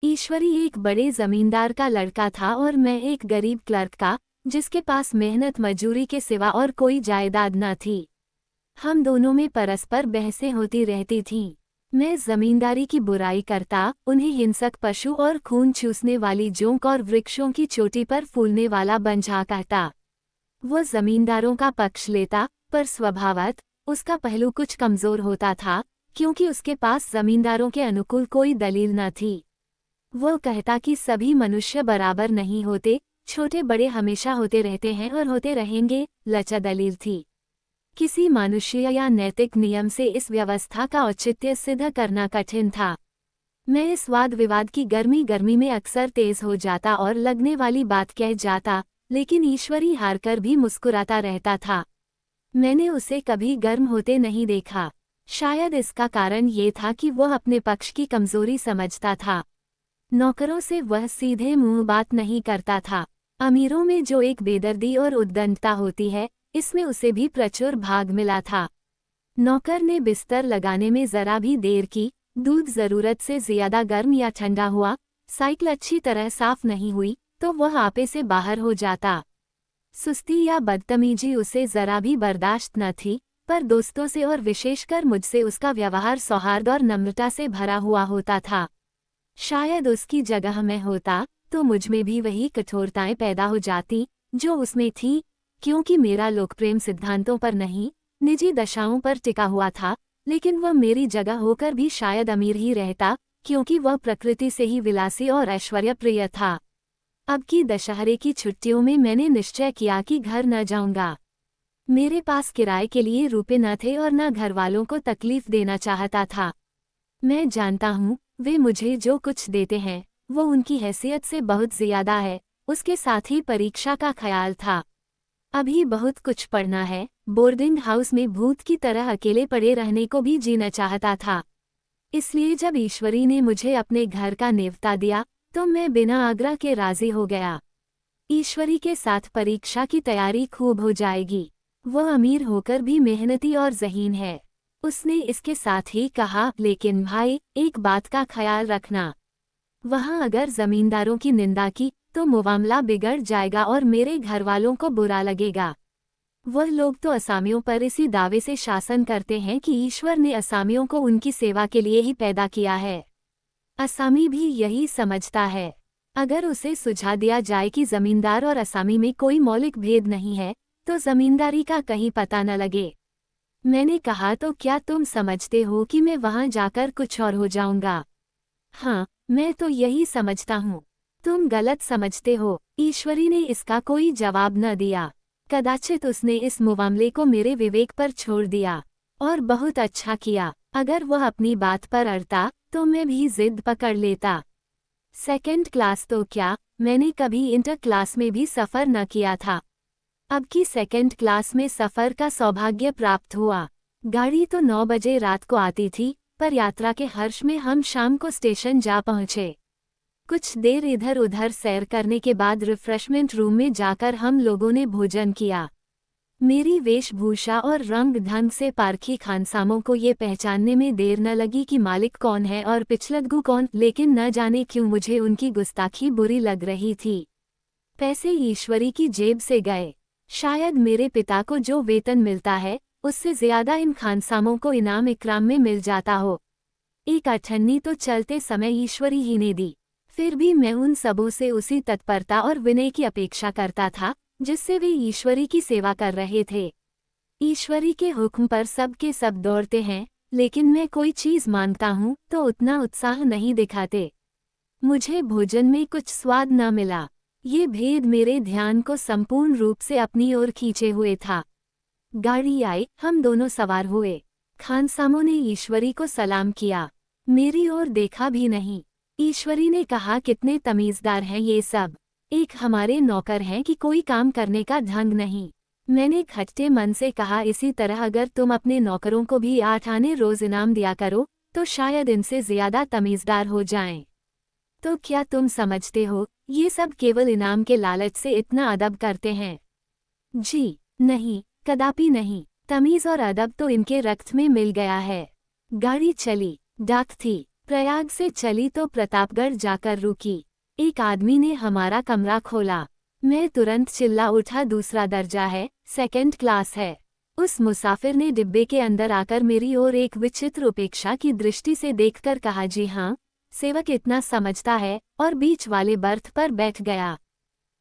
ईश्वरी एक बड़े जमींदार का लड़का था और मैं एक गरीब क्लर्क का, जिसके पास मेहनत मजूरी के सिवा और कोई जायदाद न थी। हम दोनों में परस्पर बहसें होती रहती थीं। मैं जमींदारी की बुराई करता, उन्हें हिंसक पशु और खून चूसने वाली जोंक और वृक्षों की चोटी पर फूलने वाला बंझा कहता। वो जमींदारों का पक्ष लेता, पर स्वभावत उसका पहलू कुछ कमजोर होता था, क्योंकि उसके पास जमींदारों के अनुकूल कोई दलील न थी। वो कहता कि सभी मनुष्य बराबर नहीं होते, छोटे बड़े हमेशा होते रहते हैं और होते रहेंगे। लचा दलील थी। किसी मानुषीय या नैतिक नियम से इस व्यवस्था का औचित्य सिद्ध करना कठिन था। मैं इस वाद विवाद की गर्मी में अक्सर तेज हो जाता और लगने वाली बात कह जाता, लेकिन ईश्वरी हारकर भी मुस्कुराता रहता था। मैंने उसे कभी गर्म होते नहीं देखा। शायद इसका कारण ये था कि वह अपने पक्ष की कमजोरी समझता था। नौकरों से वह सीधे मुंह बात नहीं करता था। अमीरों में जो एक बेदर्दी और उद्दंडता होती है, इसमें उसे भी प्रचुर भाग मिला था। नौकर ने बिस्तर लगाने में जरा भी देर की, दूध जरूरत से ज्यादा गर्म या ठंडा हुआ, साइकिल अच्छी तरह साफ नहीं हुई, तो वह आपे से बाहर हो जाता। सुस्ती या बदतमीजी उसे जरा भी बर्दाश्त न थी, पर दोस्तों से और विशेषकर मुझसे उसका व्यवहार सौहार्द और नम्रता से भरा हुआ होता था। शायद उसकी जगह मैं होता, तो मुझमें भी वही कठोरताएं पैदा हो जाती जो उसमें थी, क्योंकि मेरा लोकप्रेम सिद्धांतों पर नहीं, निजी दशाओं पर टिका हुआ था। लेकिन वह मेरी जगह होकर भी शायद अमीर ही रहता, क्योंकि वह प्रकृति से ही विलासी और ऐश्वर्यप्रिय था। अब की दशहरे की छुट्टियों में मैंने निश्चय किया कि घर न जाऊंगा। मेरे पास किराए के लिए रुपए न थे और न घर वालों को तकलीफ देना चाहता था। मैं जानता हूँ, वे मुझे जो कुछ देते हैं, वो उनकी हैसियत से बहुत ज्यादा है। उसके साथ ही परीक्षा का ख्याल था। अभी बहुत कुछ पढ़ना है। बोर्डिंग हाउस में भूत की तरह अकेले पड़े रहने को भी जीना चाहता था। इसलिए जब ईश्वरी ने मुझे अपने घर का न्योता दिया, तो मैं बिना आग्रह के राजी हो गया। ईश्वरी के साथ परीक्षा की तैयारी खूब हो जाएगी। वह अमीर होकर भी मेहनती और ज़हीन है। उसने इसके साथ ही कहा, लेकिन भाई, एक बात का ख्याल रखना। वहाँ अगर जमींदारों की निंदा की, तो मुआमला बिगड़ जाएगा और मेरे घर वालों को बुरा लगेगा। वह लोग तो असामियों पर इसी दावे से शासन करते हैं कि ईश्वर ने असामियों को उनकी सेवा के लिए ही पैदा किया है। असामी भी यही समझता है। अगर उसे सुझा दिया जाए कि जमींदार और असामी में कोई मौलिक भेद नहीं है, तो जमींदारी का कहीं पता न लगे। मैंने कहा, तो क्या तुम समझते हो कि मैं वहां जाकर कुछ और हो जाऊंगा? हाँ, मैं तो यही समझता हूँ। तुम गलत समझते हो। ईश्वरी ने इसका कोई जवाब न दिया। कदाचित उसने इस मुआमले को मेरे विवेक पर छोड़ दिया, और बहुत अच्छा किया। अगर वह अपनी बात पर अड़ता, तो मैं भी जिद पकड़ लेता। सेकंड क्लास तो क्या, मैंने कभी इंटर क्लास में भी सफ़र न किया था। अब की सेकंड क्लास में सफ़र का सौभाग्य प्राप्त हुआ। गाड़ी तो 9 बजे रात को आती थी, पर यात्रा के हर्ष में हम शाम को स्टेशन जा पहुँचे। कुछ देर इधर उधर सैर करने के बाद रिफ्रेशमेंट रूम में जाकर हम लोगों ने भोजन किया। मेरी वेशभूषा और रंग ढंग से पारखी खानसामों को ये पहचानने में देर न लगी कि मालिक कौन है और पिछलग्गू कौन, लेकिन न जाने क्यों मुझे उनकी गुस्ताखी बुरी लग रही थी। पैसे ईश्वरी की जेब से गए। शायद मेरे पिता को जो वेतन मिलता है, उससे ज्यादा इन खानसामों को इनाम इकराम में मिल जाता हो। एक अठन्नी तो चलते समय ईश्वरी ही ने दी। फिर भी मैं उन सबों से उसी तत्परता और विनय की अपेक्षा करता था, जिससे वे ईश्वरी की सेवा कर रहे थे। ईश्वरी के हुक्म पर सब के सब दौड़ते हैं, लेकिन मैं कोई चीज मांगता हूँ तो उतना उत्साह नहीं दिखाते। मुझे भोजन में कुछ स्वाद न मिला। ये भेद मेरे ध्यान को संपूर्ण रूप से अपनी ओर खींचे हुए था। गाड़ी आई, हम दोनों सवार हुए। खानसामों ने ईश्वरी को सलाम किया। मेरी ओर देखा भी नहीं। ईश्वरी ने कहा, कितने तमीजदार हैं ये सब। एक हमारे नौकर हैं कि कोई काम करने का ढंग नहीं। मैंने खट्टे मन से कहा, इसी तरह अगर तुम अपने नौकरों को भी 8 आने रोज इनाम दिया करो, तो शायद इनसे ज्यादा तमीजदार हो जाएं। तो क्या तुम समझते हो, ये सब केवल इनाम के लालच से इतना अदब करते हैं? जी नहीं, कदापि नहीं। तमीज और अदब तो इनके रक्त में मिल गया है। गाड़ी चली। डाक थी। प्रयाग से चली तो प्रतापगढ़ जाकर रुकी। एक आदमी ने हमारा कमरा खोला। मैं तुरंत चिल्ला उठा, दूसरा दर्जा है, सेकंड क्लास है। उस मुसाफिर ने डिब्बे के अंदर आकर मेरी ओर एक विचित्र उपेक्षा की दृष्टि से देखकर कहा, जी हाँ, सेवक इतना समझता है, और बीच वाले बर्थ पर बैठ गया।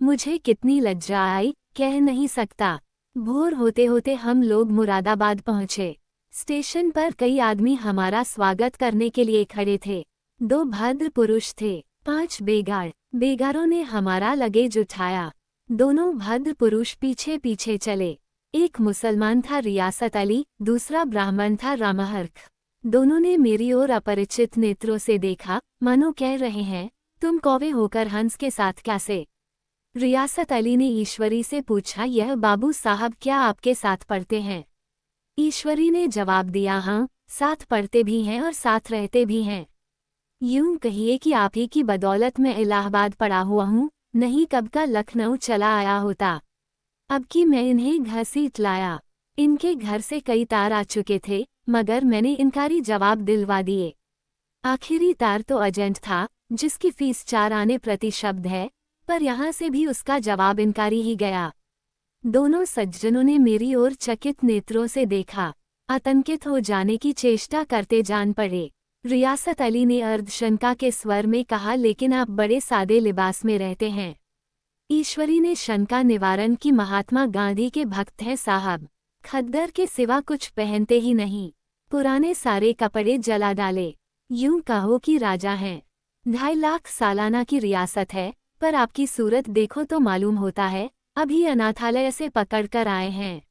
मुझे कितनी लज्जा आई, कह नहीं सकता। भोर होते होते हम लोग मुरादाबाद पहुँचे। स्टेशन पर कई आदमी हमारा स्वागत करने के लिए खड़े थे। 2 भद्र पुरुष थे, 5 बेगारों ने हमारा लगेज उठाया। दोनों भद्र पुरुष पीछे पीछे चले। एक मुसलमान था रियासत अली, दूसरा ब्राह्मण था रामहर्ख। दोनों ने मेरी ओर अपरिचित नेत्रों से देखा, मानो कह रहे हैं, तुम कौवे होकर हंस के साथ कैसे? रियासत अली ने ईश्वरी से पूछा, यह बाबू साहब क्या आपके साथ पढ़ते हैं? ईश्वरी ने जवाब दिया, हाँ, साथ पढ़ते भी हैं और साथ रहते भी हैं। यूं कहिए कि आप ही की बदौलत मैं इलाहाबाद पड़ा हुआ हूँ, नहीं कब का लखनऊ चला आया होता। अब कि मैं इन्हें घसीट लाया। इनके घर से कई तार आ चुके थे, मगर मैंने इनकारी जवाब दिलवा दिए। आखिरी तार तो एजेंट था, जिसकी फीस 4 आने प्रति शब्द है, पर यहाँ से भी उसका जवाब इनकारी ही गया। दोनों सज्जनों ने मेरी ओर चकित नेत्रों से देखा, आतंकित हो जाने की चेष्टा करते जान पड़े। रियासत अली ने अर्धशंका के स्वर में कहा, लेकिन आप बड़े सादे लिबास में रहते हैं। ईश्वरी ने शंका निवारण की, महात्मा गांधी के भक्त हैं साहब, खद्दर के सिवा कुछ पहनते ही नहीं, पुराने सारे कपड़े जला डाले। यूं कहो कि राजा हैं। 2.5 लाख सालाना की रियासत है, पर आपकी सूरत देखो तो मालूम होता है अभी अनाथालय से पकड़कर आए हैं।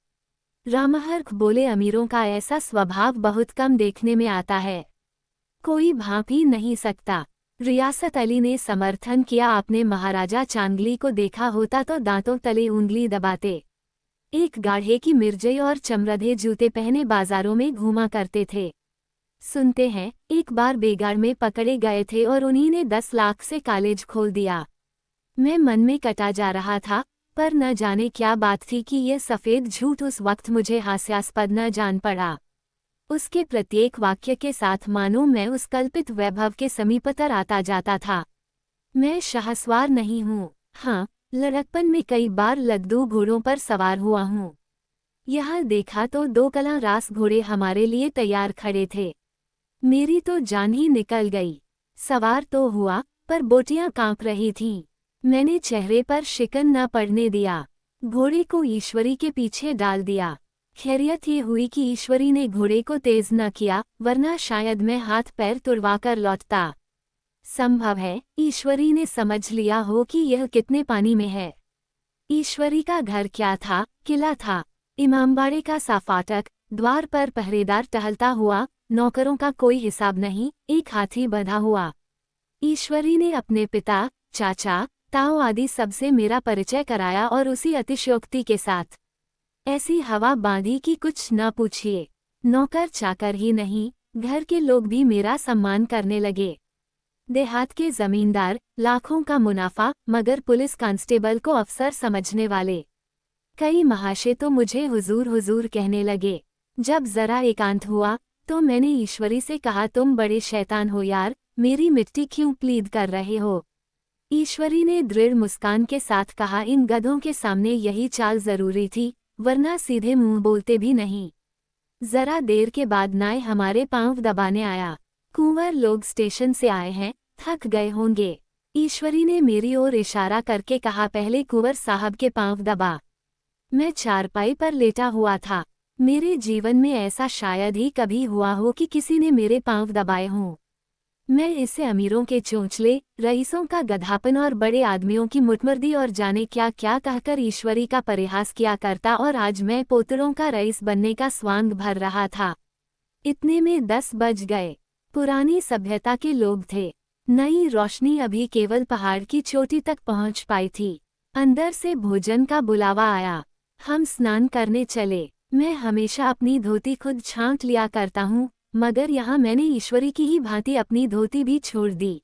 रामहर्ख बोले, अमीरों का ऐसा स्वभाव बहुत कम देखने में आता है, कोई भांप ही नहीं सकता। रियासत अली ने समर्थन किया, आपने महाराजा चांगली को देखा होता तो दांतों तले उंगली दबाते। एक गाढ़े की मिर्जई और चमरधे जूते पहने बाजारों में घूमा करते थे। सुनते हैं, एक बार बेगाड़ में पकड़े गए थे और उन्हीं ने 10 लाख से कॉलेज खोल दिया। मैं मन में कटा जा रहा था, पर न जाने क्या बात थी कि यह सफ़ेद झूठ उस वक्त मुझे हास्यास्पद न जान पड़ा। उसके प्रत्येक वाक्य के साथ मानो मैं उस कल्पित वैभव के समीपतर आता जाता था। मैं शाहसवार नहीं हूँ, हाँ, लड़कपन में कई बार लद्दू घोड़ों पर सवार हुआ हूँ। यहाँ देखा तो 2 कलां रास घोड़े हमारे लिए तैयार खड़े थे। मेरी तो जान ही निकल गई। सवार तो हुआ, पर बोटियां कांप रही थीं। मैंने चेहरे पर शिकन न पड़ने दिया। घोड़े को ईश्वरी के पीछे डाल दिया। खैरियत ये हुई कि ईश्वरी ने घोड़े को तेज न किया, वरना शायद मैं हाथ पैर तुड़वाकर लौटता। संभव है ईश्वरी ने समझ लिया हो कि यह कितने पानी में है। ईश्वरी का घर क्या था, किला था। इमामबाड़े का सा फाटक, द्वार पर पहरेदार टहलता हुआ, नौकरों का कोई हिसाब नहीं, एक हाथी बंधा हुआ। ईश्वरी ने अपने पिता, चाचा, ताऊ आदि सबसे मेरा परिचय कराया और उसी अतिशयोक्ति के साथ ऐसी हवा बांधी कि कुछ न पूछिए। नौकर चाकर ही नहीं, घर के लोग भी मेरा सम्मान करने लगे। देहात के जमींदार, लाखों का मुनाफा, मगर पुलिस कांस्टेबल को अफसर समझने वाले। कई महाशय तो मुझे हुजूर हुजूर कहने लगे। जब जरा एकांत हुआ तो मैंने ईश्वरी से कहा, तुम बड़े शैतान हो यार, मेरी मिट्टी क्यों प्लीद कर रहे हो? ईश्वरी ने दृढ़ मुस्कान के साथ कहा, इन गधों के सामने यही चाल जरूरी थी, वरना सीधे मुंह बोलते भी नहीं। जरा देर के बाद नाय हमारे पांव दबाने आया। कुंवर लोग स्टेशन से आए हैं, थक गए होंगे। ईश्वरी ने मेरी ओर इशारा करके कहा, पहले कुंवर साहब के पांव दबा। मैं चारपाई पर लेटा हुआ था। मेरे जीवन में ऐसा शायद ही कभी हुआ हो कि किसी ने मेरे पांव दबाए हों। मैं इसे अमीरों के चोंचले, रईसों का गधापन और बड़े आदमियों की मुटमर्दी और जाने क्या क्या कहकर ईश्वरी का परिहास किया करता, और आज मैं पोतरों का रईस बनने का स्वांग भर रहा था। इतने में 10 बज गए। पुरानी सभ्यता के लोग थे। नई रोशनी अभी केवल पहाड़ की चोटी तक पहुंच पाई थी। अंदर से भोजन का बुलावा आया। हम स्नान करने चले। मैं हमेशा अपनी धोती खुद छांट लिया करता हूँ, मगर यहाँ मैंने ईश्वरी की ही भांति अपनी धोती भी छोड़ दी।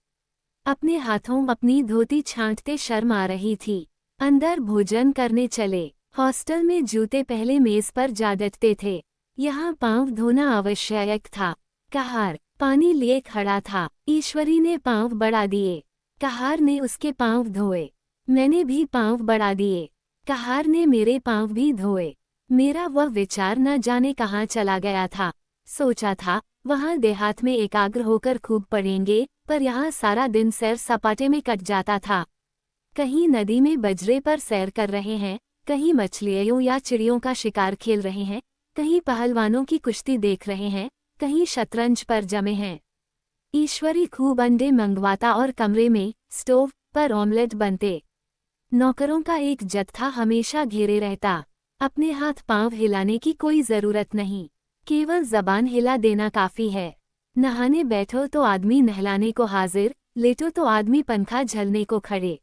अपने हाथों अपनी धोती छांटते शर्म आ रही थी। अंदर भोजन करने चले। हॉस्टल में जूते पहले मेज पर जा डटते थे। यहाँ पांव धोना आवश्यक था। कहार, पानी लिए खड़ा था। ईश्वरी ने पांव बढ़ा दिए। कहार ने उसके पांव धोए। मैंने भी पांव बढ़ा दिए। कहार ने मेरे पांव भी धोए। मेरा वह विचार न जाने कहाँ चला गया था। सोचा था वहाँ देहात में एकाग्र होकर खूब पढ़ेंगे, पर यहाँ सारा दिन सैर सपाटे में कट जाता था। कहीं नदी में बजरे पर सैर कर रहे हैं, कहीं मछलियों या चिड़ियों का शिकार खेल रहे हैं, कहीं पहलवानों की कुश्ती देख रहे हैं, कहीं शतरंज पर जमे हैं। ईश्वरी खूब अंडे मंगवाता और कमरे में स्टोव पर ऑमलेट बनते। नौकरों का एक जत्था हमेशा घेरे रहता। अपने हाथ पांव हिलाने की कोई जरूरत नहीं, केवल जबान हिला देना काफी है। नहाने बैठो तो आदमी नहलाने को हाजिर, लेटो तो आदमी पंखा झलने को खड़े।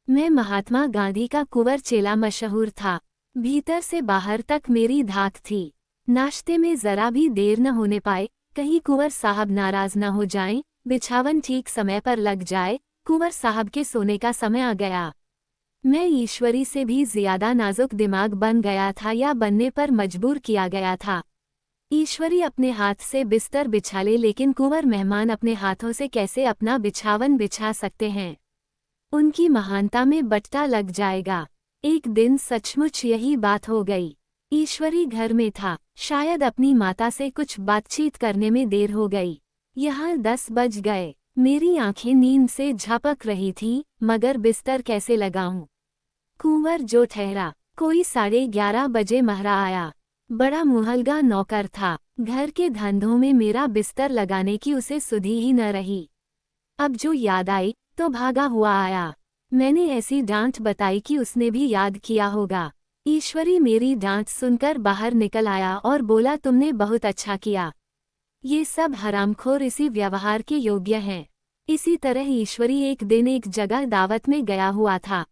मैं महात्मा गांधी का कुंवर चेला मशहूर था। भीतर से बाहर तक मेरी धाक थी। नाश्ते में जरा भी देर न होने पाए, कहीं कुंवर साहब नाराज न हो जाएं, बिछावन ठीक समय पर लग जाए, कुंवर साहब के सोने का समय आ गया। मैं ईश्वरी से भी ज्यादा नाजुक दिमाग बन गया था या बनने पर मजबूर किया गया था। ईश्वरी अपने हाथ से बिस्तर बिछा ले, लेकिन कुंवर मेहमान अपने हाथों से कैसे अपना बिछावन बिछा सकते हैं? उनकी महानता में बट्टा लग जाएगा। एक दिन सचमुच यही बात हो गई। ईश्वरी घर में था, शायद अपनी माता से कुछ बातचीत करने में देर हो गई। यहाँ 10 बज गए। मेरी आंखें नींद से झपक रही थीं, मगर बिस्तर कैसे लगाऊं? कुंवर जो ठहरा, कोई 11:30 बजे महरा आया। बड़ा मुहलगा नौकर था। घर के धंधों में मेरा बिस्तर लगाने की उसे सुधि ही न रही। अब जो याद आई तो भागा हुआ आया। मैंने ऐसी डांट बताई कि उसने भी याद किया होगा। ईश्वरी मेरी डांट सुनकर बाहर निकल आया और बोला, तुमने बहुत अच्छा किया। ये सब हरामखोर इसी व्यवहार के योग्य हैं। इसी तरह ईश्वरी एक दिन एक जगह दावत में गया हुआ था।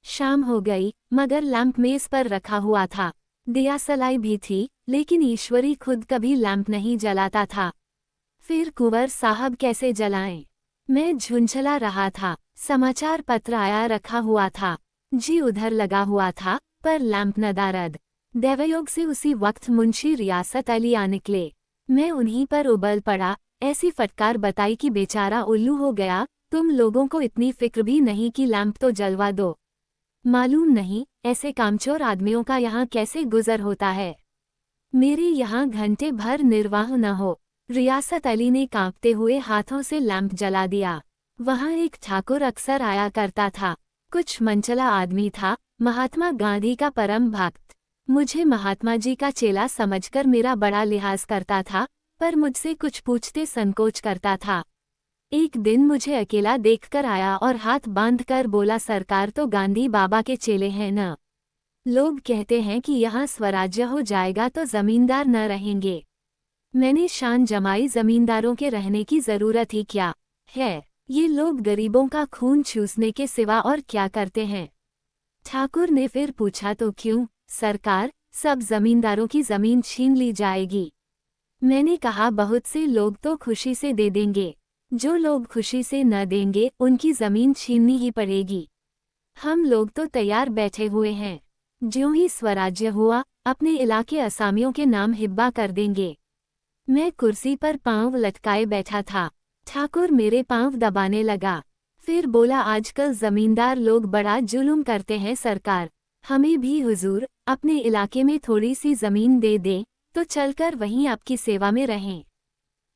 शाम हो गई, मगर लैंप मेज पर रखा हुआ था। दियासलाई भी थी, लेकिन ईश्वरी खुद कभी लैंप नहीं जलाता था। फिर कुंवर साहब कैसे जलाएं? मैं झुंझला रहा था। समाचार पत्र आया रखा हुआ था। जी उधर लगा हुआ था, पर लैंप नदारद। दैवयोग से उसी वक्त मुंशी रियासत अली आ निकले। मैं उन्हीं पर उबल पड़ा, ऐसी फटकार बताई कि बेचारा उल्लू हो गया। तुम लोगों को इतनी फिक्र भी नहीं कि लैंप तो जलवा दो। मालूम नहीं ऐसे कामचोर आदमियों का यहाँ कैसे गुजर होता है। मेरे यहाँ घंटे भर निर्वाह न हो। रियासत अली ने कांपते हुए हाथों से लैंप जला दिया। वहाँ एक ठाकुर अक्सर आया करता था। कुछ मनचला आदमी था, महात्मा गांधी का परम भक्त। मुझे महात्मा जी का चेला समझकर मेरा बड़ा लिहाज करता था, पर मुझसे कुछ पूछते संकोच करता था। एक दिन मुझे अकेला देखकर आया और हाथ बांधकर बोला, सरकार तो गांधी बाबा के चेले हैं न? लोग कहते हैं कि यहाँ स्वराज्य हो जाएगा तो जमींदार न रहेंगे। मैंने शान जमाई, जमींदारों के रहने की जरूरत ही क्या है? ये लोग गरीबों का खून चूसने के सिवा और क्या करते हैं? ठाकुर ने फिर पूछा, तो क्यों सरकार, सब जमींदारों की जमीन छीन ली जाएगी? मैंने कहा, बहुत से लोग तो खुशी से दे देंगे, जो लोग खुशी से न देंगे उनकी जमीन छीननी ही पड़ेगी। हम लोग तो तैयार बैठे हुए हैं। ज्यों ही स्वराज्य हुआ, अपने इलाके असामियों के नाम हिब्बा कर देंगे। मैं कुर्सी पर पांव लटकाए बैठा था। ठाकुर मेरे पांव दबाने लगा। फिर बोला, आजकल जमींदार लोग बड़ा जुल्म करते हैं सरकार। हमें भी हुजूर अपने इलाके में थोड़ी सी जमीन दे दें तो चलकर वहीं आपकी सेवा में रहें।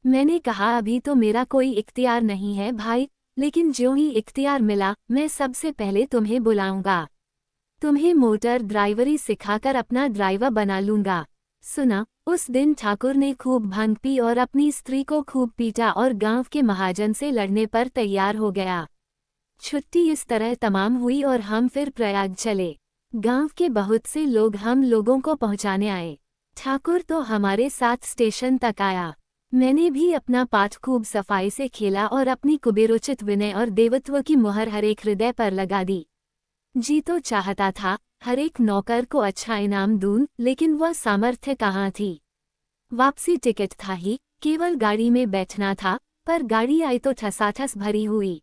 मैंने कहा, अभी तो मेरा कोई इख्तियार नहीं है भाई, लेकिन ज्यों ही इख्तियार मिला मैं सबसे पहले तुम्हें बुलाऊंगा। तुम्हें मोटर ड्राइवरी सिखाकर अपना ड्राइवर बना लूंगा। सुना, उस दिन ठाकुर ने खूब भांग पी और अपनी स्त्री को खूब पीटा और गांव के महाजन से लड़ने पर तैयार हो गया। छुट्टी इस तरह तमाम हुई और हम फिर प्रयाग चले। गांव के बहुत से लोग हम लोगों को पहुंचाने आए। ठाकुर तो हमारे साथ स्टेशन तक आया। मैंने भी अपना पाठ खूब सफाई से खेला और अपनी कुबेरोचित विनय और देवत्व की मुहर हरेक हृदय पर लगा दी। जी तो चाहता था हर एक नौकर को अच्छा इनाम दूं, लेकिन वह सामर्थ्य कहाँ थी। वापसी टिकट था ही, केवल गाड़ी में बैठना था, पर गाड़ी आई तो ठसाठस भरी हुई।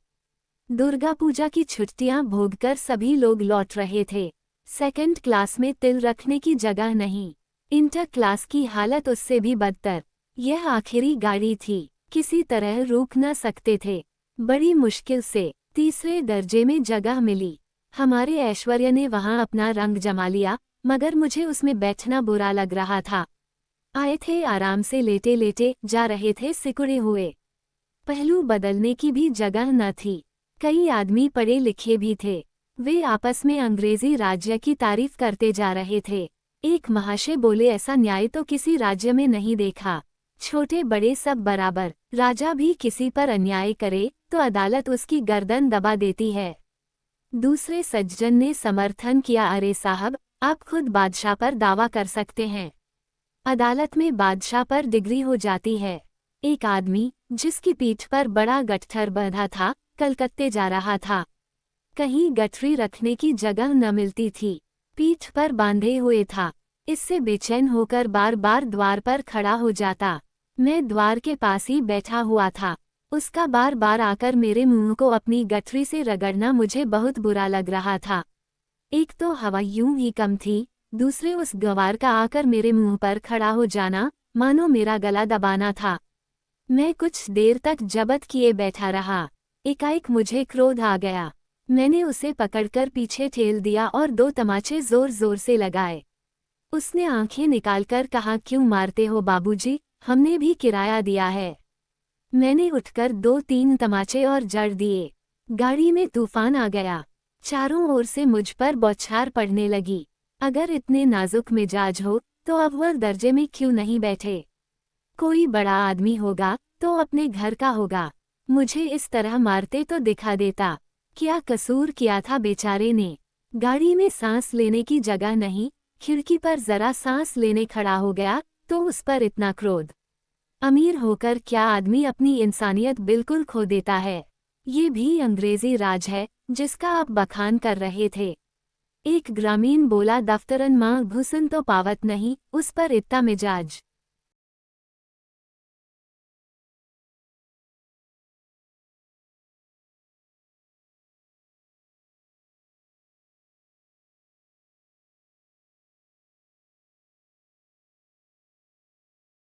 दुर्गा पूजा की छुट्टियां भोगकर सभी लोग लौट रहे थे। सेकंड क्लास में तिल रखने की जगह नहीं। इंटर क्लास की हालत उससे भी बदतर। यह आखिरी गाड़ी थी। किसी तरह रोक न सकते थे। बड़ी मुश्किल से तीसरे दर्जे में जगह मिली। हमारे ऐश्वर्य ने वहां अपना रंग जमा लिया, मगर मुझे उसमें बैठना बुरा लग रहा था। आए थे आराम से लेटे लेटे, जा रहे थे सिकुड़े हुए। पहलू बदलने की भी जगह न थी। कई आदमी पढ़े लिखे भी थे। वे आपस में अंग्रेजी राज्य की तारीफ करते जा रहे थे। एक महाशय बोले, ऐसा न्याय तो किसी राज्य में नहीं देखा। छोटे बड़े सब बराबर। राजा भी किसी पर अन्याय करे तो अदालत उसकी गर्दन दबा देती है। दूसरे सज्जन ने समर्थन किया, अरे साहब, आप खुद बादशाह पर दावा कर सकते हैं। अदालत में बादशाह पर डिग्री हो जाती है। एक आदमी, जिसकी पीठ पर बड़ा गट्ठर बंधा था, कलकत्ते जा रहा था। कहीं गठरी रखने की जगह न मिलती थी। पीठ पर बांधे हुए था। इससे बेचैन होकर बार बार द्वार पर खड़ा हो जाता। मैं द्वार के पास ही बैठा हुआ था। उसका बार बार आकर मेरे मुंह को अपनी गठरी से रगड़ना मुझे बहुत बुरा लग रहा था। एक तो हवा यूं ही कम थी, दूसरे उस गंवार का आकर मेरे मुंह पर खड़ा हो जाना मानो मेरा गला दबाना था। मैं कुछ देर तक जबत किए बैठा रहा। एकाएक मुझे क्रोध आ गया। मैंने उसे पकड़कर पीछे ठेल दिया और 2 तमाचे जोर जोर से लगाए। उसने आंखें निकालकर कहा, क्यों मारते हो बाबूजी, हमने भी किराया दिया है। मैंने उठकर 2-3 तमाचे और जड़ दिए। गाड़ी में तूफान आ गया। चारों ओर से मुझ पर बौछार पड़ने लगी। अगर इतने नाजुक मिजाज हो तो अव्वल दर्जे में क्यों नहीं बैठे? कोई बड़ा आदमी होगा तो अपने घर का होगा। मुझे इस तरह मारते तो दिखा देता। क्या कसूर किया था बेचारे ने? गाड़ी में सांस लेने की जगह नहीं, खिड़की पर जरा सांस लेने खड़ा हो गया तो उस पर इतना क्रोध। अमीर होकर क्या आदमी अपनी इंसानियत बिल्कुल खो देता है? ये भी अंग्रेजी राज है जिसका आप बखान कर रहे थे। एक ग्रामीण बोला, दफ्तरन माँ घुसन तो पावत नहीं, उस पर इतना मिजाज।